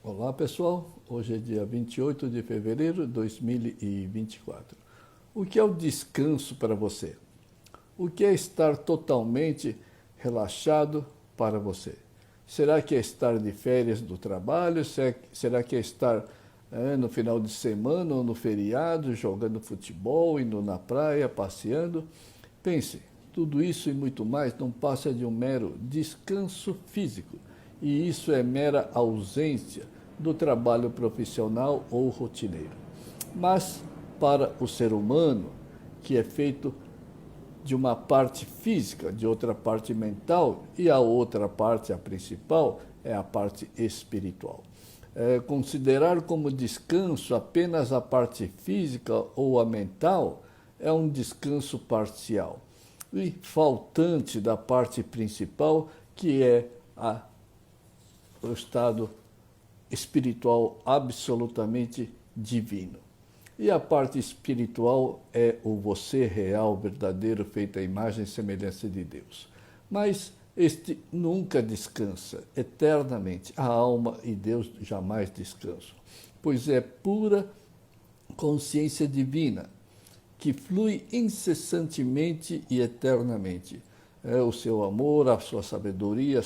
Olá pessoal, hoje é dia 28 de fevereiro de 2024. O que é o descanso para você? O que é estar totalmente relaxado para você? Será que é estar de férias do trabalho? Será que é estar no final de semana ou no feriado, jogando futebol, indo na praia, passeando? Pense, tudo isso e muito mais não passa de um mero descanso físico, e isso é mera ausência do trabalho profissional ou rotineiro. Mas para o ser humano, que é feito de uma parte física, de outra parte mental, e a outra parte, a principal, é a parte espiritual. Considerar como descanso apenas a parte física ou a mental é um descanso parcial e faltante da parte principal, que é o estado espiritual absolutamente divino. E a parte espiritual é o você real, verdadeiro, feito à imagem e semelhança de Deus. Mas este nunca descansa, eternamente. A alma e Deus jamais descansam, pois é pura consciência divina, que flui incessantemente e eternamente. O seu amor, a sua sabedoria,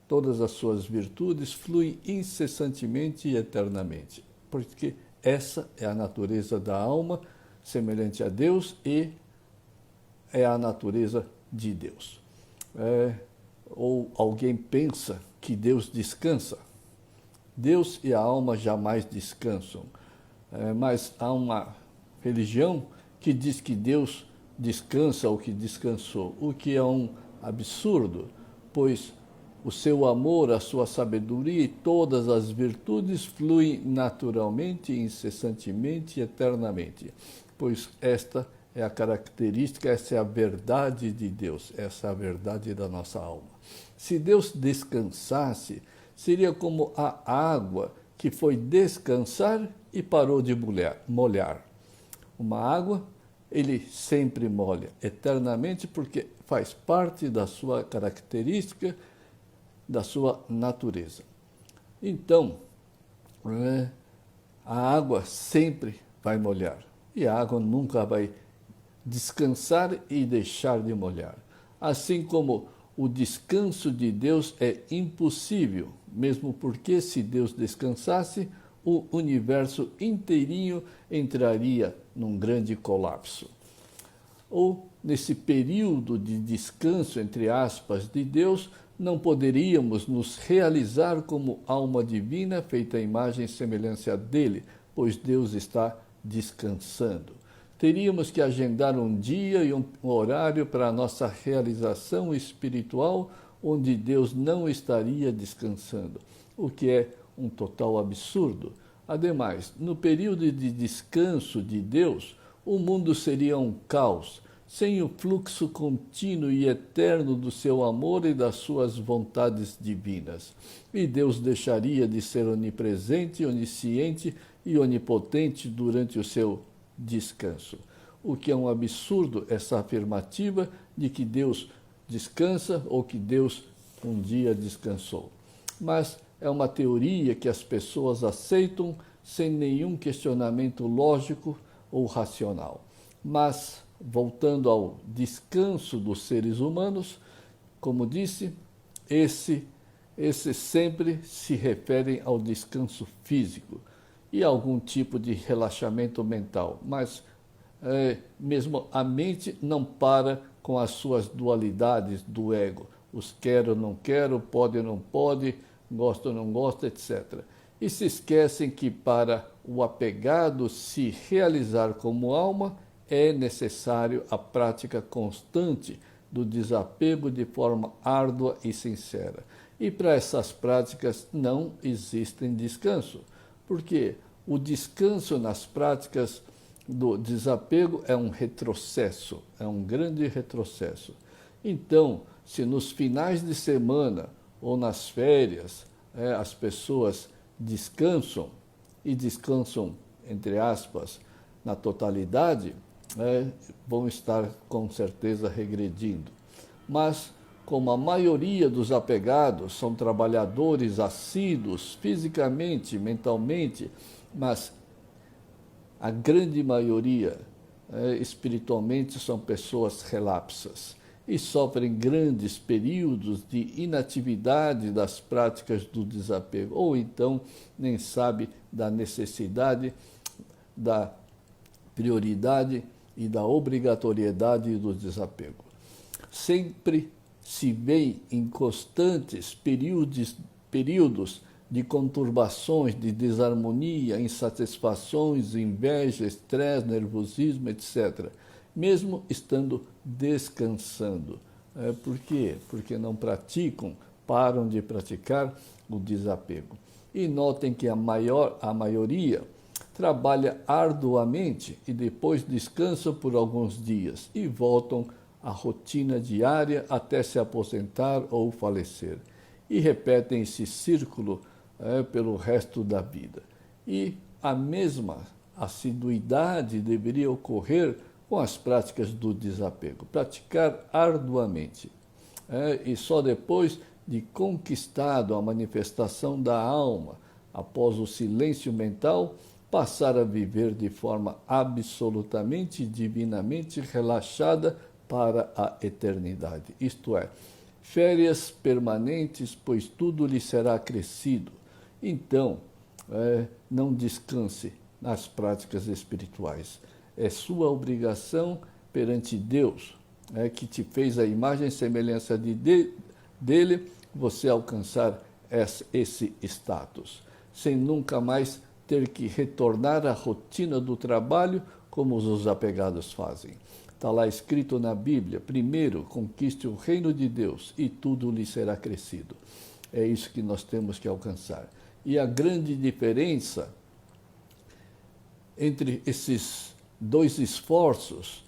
todas as suas virtudes fluem incessantemente e eternamente, porque essa é a natureza da alma, semelhante a Deus, e é a natureza de Deus. Ou alguém pensa que Deus descansa? Deus e a alma jamais descansam, mas há uma religião que diz que Deus descansa ou que descansou, o que é um absurdo, pois o seu amor, a sua sabedoria e todas as virtudes fluem naturalmente, incessantemente e eternamente, pois esta é a característica, essa é a verdade de Deus, essa é a verdade da nossa alma. Se Deus descansasse, seria como a água que foi descansar e parou de molhar. Uma água, ele sempre molha, eternamente, porque faz parte da sua característica, da sua natureza. Então, a água sempre vai molhar, e a água nunca vai descansar e deixar de molhar. Assim como o descanso de Deus é impossível, mesmo porque se Deus descansasse, o universo inteirinho entraria num grande colapso. Ou, nesse período de descanso, entre aspas, de Deus, não poderíamos nos realizar como alma divina, feita à imagem e semelhança dele, pois Deus está descansando. Teríamos que agendar um dia e um horário para a nossa realização espiritual, onde Deus não estaria descansando, o que é um total absurdo. Ademais, no período de descanso de Deus, o mundo seria um caos, sem o fluxo contínuo e eterno do seu amor e das suas vontades divinas. E Deus deixaria de ser onipresente, onisciente e onipotente durante o seu descanso. O que é um absurdo, essa afirmativa de que Deus descansa ou que Deus um dia descansou. Mas é uma teoria que as pessoas aceitam sem nenhum questionamento lógico ou racional. Mas, voltando ao descanso dos seres humanos, como disse, esse sempre se referem ao descanso físico e a algum tipo de relaxamento mental, mas mesmo a mente não para com as suas dualidades do ego, os quero, não quero, pode, não pode, gosto, não gosto, etc. E se esquecem que para o apegado se realizar como alma, é necessário a prática constante do desapego de forma árdua e sincera. E para essas práticas não existem descanso, porque o descanso nas práticas do desapego é um retrocesso, é um grande retrocesso. Então, se nos finais de semana ou nas férias as pessoas descansam, e descansam, entre aspas, na totalidade, vão estar com certeza regredindo. Mas como a maioria dos apegados são trabalhadores assíduos fisicamente, mentalmente, mas a grande maioria espiritualmente são pessoas relapsas e sofrem grandes períodos de inatividade das práticas do desapego, ou então nem sabe da necessidade, da prioridade e da obrigatoriedade do desapego. Sempre se vê em constantes períodos de conturbações, de desarmonia, insatisfações, inveja, estresse, nervosismo, etc., mesmo estando descansando. Por quê? Porque não praticam, param de praticar o desapego. E notem que a maioria trabalha arduamente e depois descansa por alguns dias e voltam à rotina diária até se aposentar ou falecer. E repetem esse círculo pelo resto da vida. E a mesma assiduidade deveria ocorrer com as práticas do desapego. Praticar arduamente. E só depois de conquistado a manifestação da alma, após o silêncio mental, passar a viver de forma absolutamente divinamente relaxada para a eternidade. Isto é, férias permanentes, pois tudo lhe será acrescido. Então, não descanse nas práticas espirituais. É sua obrigação perante Deus, que te fez a imagem e semelhança dele, você alcançar esse status, sem nunca mais ter que retornar à rotina do trabalho como os apegados fazem. Está lá escrito na Bíblia: primeiro conquiste o reino de Deus e tudo lhe será acrescido. É isso que nós temos que alcançar. E a grande diferença entre esses dois esforços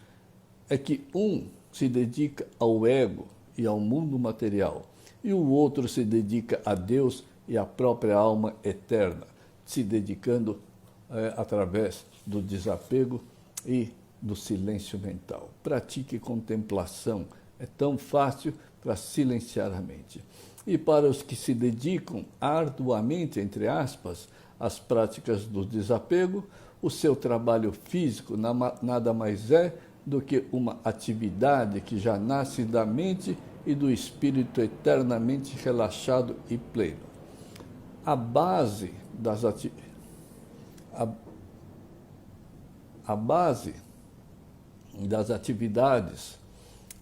é que um se dedica ao ego e ao mundo material, e o outro se dedica a Deus e à própria alma eterna, se dedicando através do desapego e do silêncio mental. Pratique contemplação, é tão fácil para silenciar a mente. E para os que se dedicam arduamente, entre aspas, às práticas do desapego, o seu trabalho físico nada mais é do que uma atividade que já nasce da mente e do espírito eternamente relaxado e pleno. A base das atividades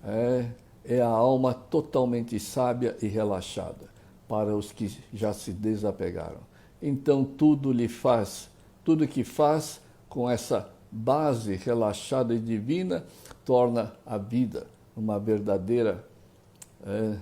é a alma totalmente sábia e relaxada, para os que já se desapegaram. Então tudo que faz com essa base relaxada e divina, torna a vida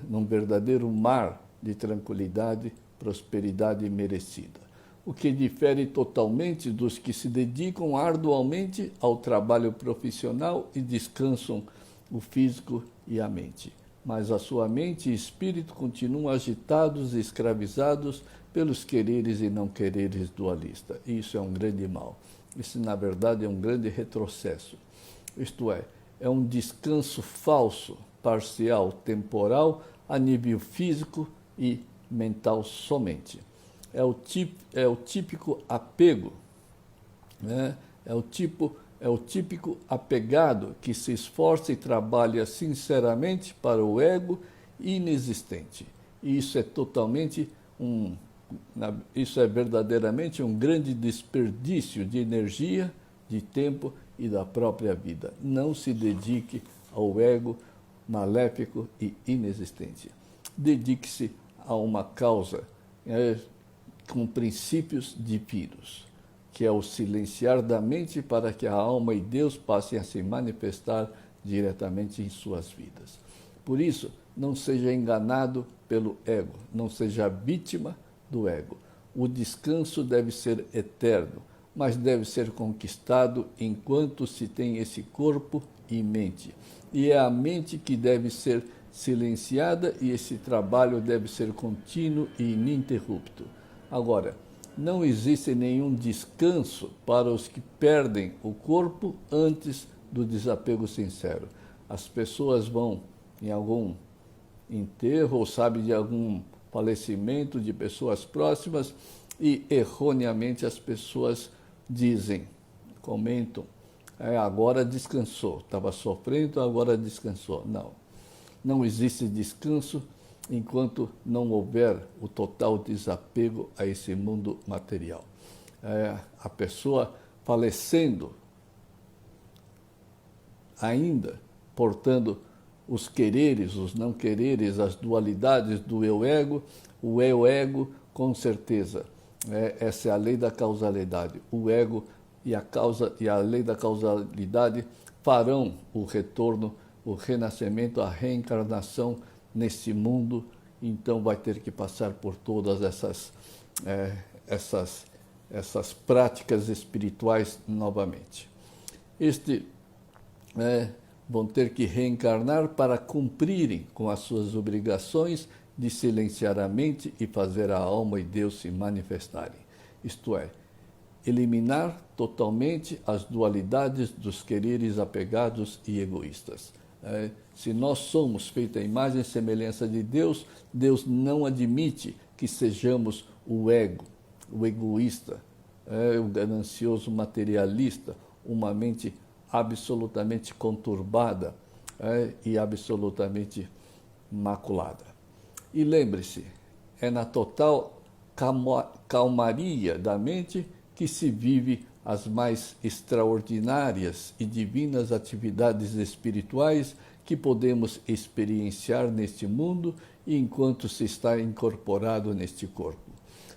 num verdadeiro mar de tranquilidade, prosperidade merecida. O que difere totalmente dos que se dedicam arduamente ao trabalho profissional e descansam o físico e a mente. Mas a sua mente e espírito continuam agitados e escravizados pelos quereres e não quereres dualista. E isso é um grande mal. Isso, na verdade, é um grande retrocesso. Isto é um descanso falso, parcial, temporal, a nível físico e mental somente. É o típico apego, né? É o típico apegado que se esforça e trabalha sinceramente para o ego inexistente. E isso é verdadeiramente um grande desperdício de energia, de tempo e da própria vida. Não se dedique ao ego maléfico e inexistente. Dedique-se a uma causa com princípios divinos, que é o silenciar da mente para que a alma e Deus passem a se manifestar diretamente em suas vidas. Por isso, não seja enganado pelo ego, não seja vítima do ego. O descanso deve ser eterno, mas deve ser conquistado enquanto se tem esse corpo e mente. E é a mente que deve ser silenciada e esse trabalho deve ser contínuo e ininterrupto. Agora, não existe nenhum descanso para os que perdem o corpo antes do desapego sincero. As pessoas vão, em algum enterro ou sabe de algum falecimento de pessoas próximas e erroneamente as pessoas dizem, comentam, agora descansou, estava sofrendo, agora descansou. Não, não existe descanso enquanto não houver o total desapego a esse mundo material. A pessoa falecendo ainda, portando os quereres, os não quereres, as dualidades do eu-ego, o eu-ego, com certeza, essa é a lei da causalidade. O ego e a causa e a lei da causalidade farão o retorno, o renascimento, a reencarnação nesse mundo. Então vai ter que passar por todas essas práticas espirituais novamente. Vão ter que reencarnar para cumprirem com as suas obrigações de silenciar a mente e fazer a alma e Deus se manifestarem. Isto é, eliminar totalmente as dualidades dos quereres apegados e egoístas. Se nós somos feitos à imagem e semelhança de Deus, Deus não admite que sejamos o ego, o egoísta, o ganancioso materialista, uma mente absolutamente conturbada e absolutamente maculada. E lembre-se, é na total calmaria da mente que se vive as mais extraordinárias e divinas atividades espirituais que podemos experienciar neste mundo e enquanto se está incorporado neste corpo.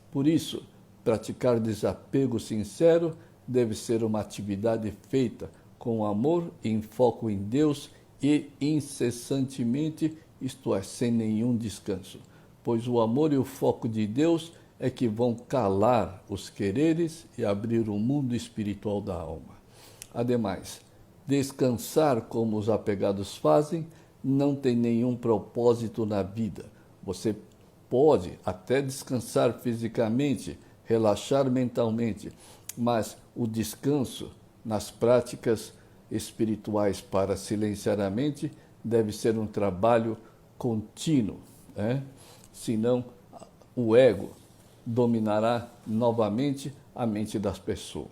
Por isso, praticar desapego sincero deve ser uma atividade feita com amor e em foco em Deus e incessantemente, isto é, sem nenhum descanso, pois o amor e o foco de Deus é que vão calar os quereres e abrir o mundo espiritual da alma. Ademais, descansar como os apegados fazem não tem nenhum propósito na vida. Você pode até descansar fisicamente, relaxar mentalmente, mas o descanso nas práticas espirituais para silenciar a mente deve ser um trabalho contínuo, senão o ego dominará novamente a mente das pessoas.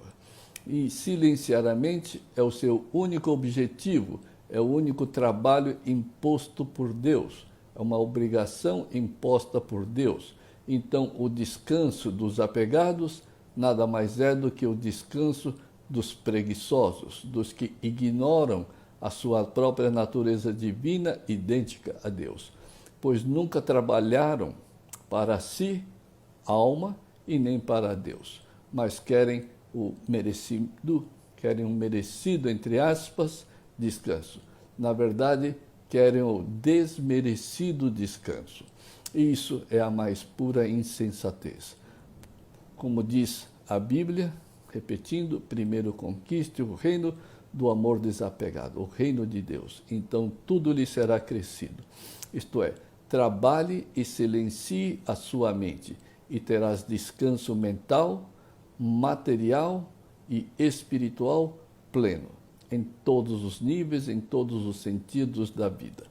E silenciar a mente é o seu único objetivo, é o único trabalho imposto por Deus, é uma obrigação imposta por Deus. Então, o descanso dos apegados nada mais é do que o descanso dos preguiçosos, dos que ignoram a sua própria natureza divina idêntica a Deus, pois nunca trabalharam para si, alma, e nem para Deus, mas querem um merecido, entre aspas, descanso. Na verdade, querem o desmerecido descanso. Isso é a mais pura insensatez. Como diz a Bíblia, repetindo, primeiro conquiste o reino do amor desapegado, o reino de Deus. Então tudo lhe será acrescido. Isto é, trabalhe e silencie a sua mente e terás descanso mental, material e espiritual pleno, em todos os níveis, em todos os sentidos da vida.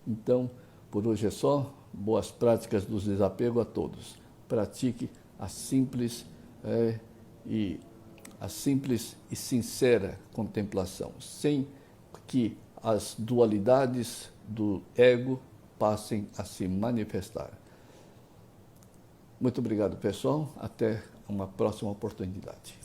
Então, por hoje é só. Boas práticas do desapego a todos. Pratique a simples e sincera contemplação, sem que as dualidades do ego passem a se manifestar. Muito obrigado, pessoal. Até uma próxima oportunidade.